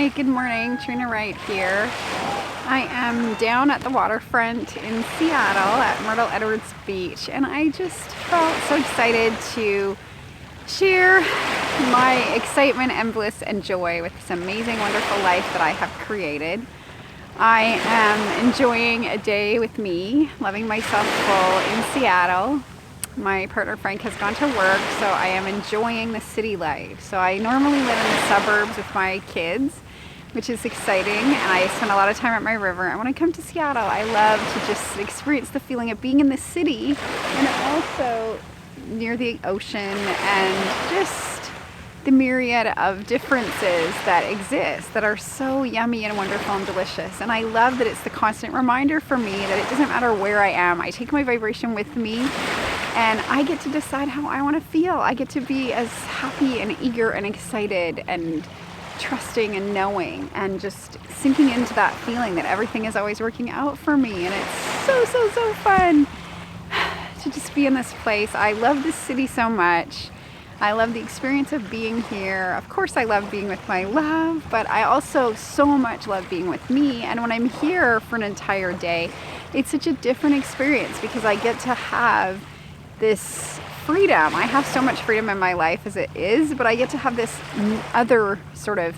Hi, good morning. Trina Wright here. I am down at the waterfront in Seattle at Myrtle Edwards Beach, and I just felt so excited to share my excitement and bliss and joy with this amazing, wonderful life that I have created. I am enjoying a day with me, loving myself full in Seattle. My partner Frank has gone to work, so I am enjoying the city life. So I normally live in the suburbs with my kids, which is exciting, and I spend a lot of time at my river. And when I come to Seattle, I love to just experience the feeling of being in the city and also near the ocean and just the myriad of differences that exist that are so yummy and wonderful and delicious. And I love that it's the constant reminder for me that it doesn't matter where I am. I take my vibration with me, and I get to decide how I want to feel. I get to be as happy and eager and excited and trusting and knowing and just sinking into that feeling that everything is always working out for me. And it's so fun to just be in this place. I love this city so much. I love the experience of being here. Of course, I love being with my love, but I also so much love being with me. And when I'm here for an entire day, it's such a different experience because I get to have this freedom. I have so much freedom in my life as it is, but I get to have this other sort of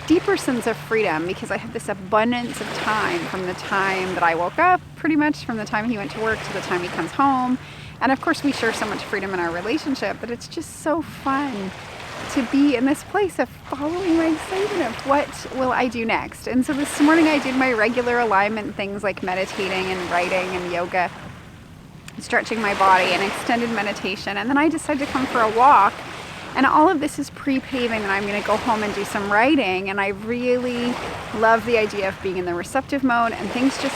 deeper sense of freedom because I have this abundance of time from the time that I woke up, pretty much from the time he went to work to the time he comes home. And of course we share so much freedom in our relationship, but it's just so fun to be in this place of following my excitement of what will I do next. And so this morning I did my regular alignment things like meditating and writing and yoga, stretching my body and extended meditation. And then I decided to come for a walk. And all of this is pre-paving that I'm going to go home and do some writing. And I really love the idea of being in the receptive mode and things just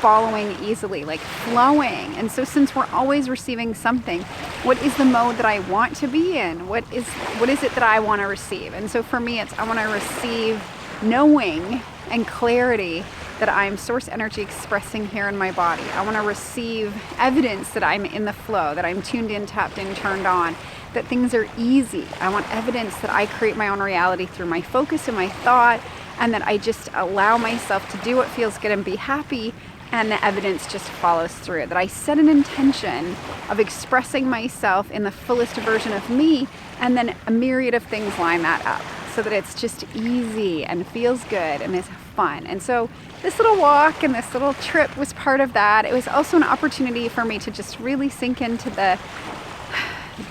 following easily, like flowing. And so since we're always receiving something, what is the mode that I want to be in? What is it that I want to receive? And so for me, it's I want to receive knowing and clarity that I'm source energy expressing here in my body. I want to receive evidence that I'm in the flow, that I'm tuned in, tapped in, turned on, that things are easy. I want evidence that I create my own reality through my focus and my thought, and that I just allow myself to do what feels good and be happy, and the evidence just follows through. That I set an intention of expressing myself in the fullest version of me, and then a myriad of things line that up so that it's just easy and feels good and is fun. And so this little walk and this little trip was part of that. It was also an opportunity for me to just really sink into the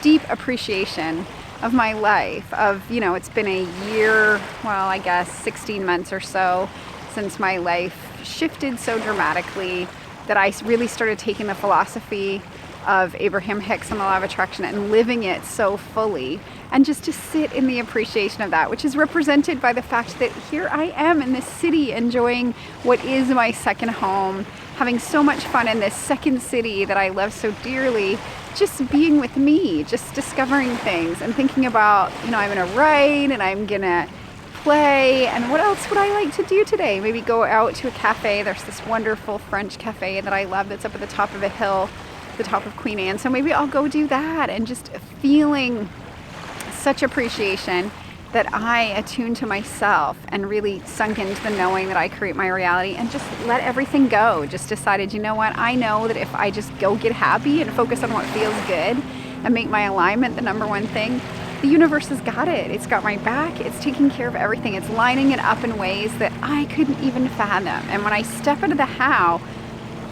deep appreciation of my life. It's been a year, well, I guess 16 months or so since my life shifted so dramatically that I really started taking the philosophy of Abraham Hicks on the law of attraction and living it so fully, and just to sit in the appreciation of that, which is represented by the fact that here I am in this city enjoying what is my second home, having so much fun in this second city that I love so dearly, just being with me, just discovering things and thinking about, I'm gonna write and I'm gonna play, and what else would I like to do today? Maybe go out to a cafe. There's this wonderful French cafe that I love that's up at the top of a hill, the top of Queen Anne. So maybe I'll go do that, and just feeling such appreciation that I attune to myself and really sunk into the knowing that I create my reality and just let everything go. Just decided, you know what? I know that if I just go get happy and focus on what feels good and make my alignment the number one thing, the universe has got it. It's got my back. It's taking care of everything. It's lining it up in ways that I couldn't even fathom. And when I step into the how,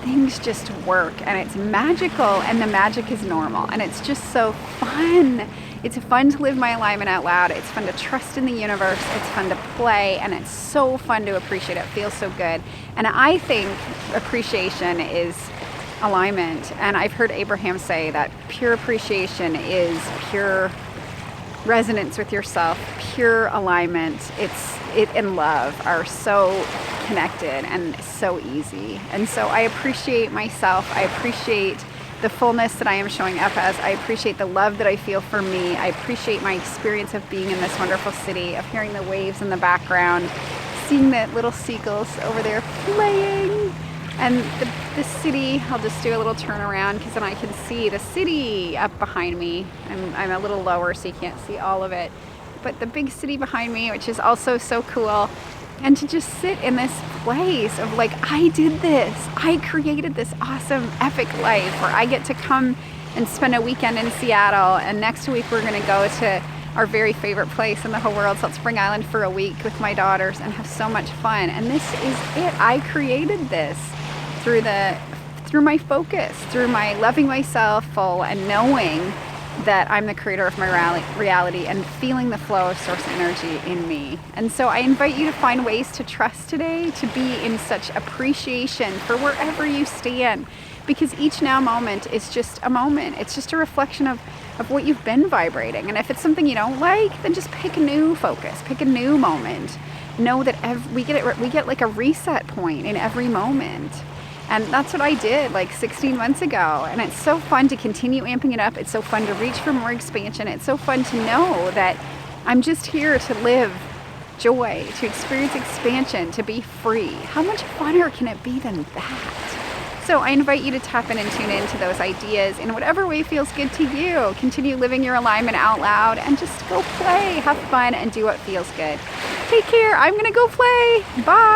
things just work, and it's magical, and the magic is normal, and it's just so fun. It's fun to live my alignment out loud. It's fun to trust in the universe. It's fun to play, and it's so fun to appreciate. It feels so good. And I think appreciation is alignment. And I've heard Abraham say that pure appreciation is pure resonance with yourself, pure alignment. It and love are so connected and so easy. And so I appreciate myself. I appreciate the fullness that I am showing up as. I appreciate the love that I feel for me. I appreciate my experience of being in this wonderful city, of hearing the waves in the background, seeing the little seagulls over there playing. And the city, I'll just do a little turnaround because then I can see the city up behind me. I'm a little lower so you can't see all of it. But the big city behind me, which is also so cool, and to just sit in this place of like, I did this. I created this awesome, epic life where I get to come and spend a weekend in Seattle, and next week we're going to go to our very favorite place in the whole world, Salt Spring Island, for a week with my daughters and have so much fun. And this is it. I created this through my focus, through my loving myself full and knowing that I'm the creator of my reality and feeling the flow of source energy in me. And so I invite you to find ways to trust today, to be in such appreciation for wherever you stand, because each now moment is just a moment. It's just a reflection of what you've been vibrating. And if it's something you don't like, then just pick a new focus, pick a new moment. Know that we get like a reset point in every moment. And that's what I did like 16 months ago. And it's so fun to continue amping it up. It's so fun to reach for more expansion. It's so fun to know that I'm just here to live joy, to experience expansion, to be free. How much funner can it be than that? So I invite you to tap in and tune into those ideas in whatever way feels good to you. Continue living your alignment out loud and just go play, have fun, and do what feels good. Take care. I'm going to go play. Bye.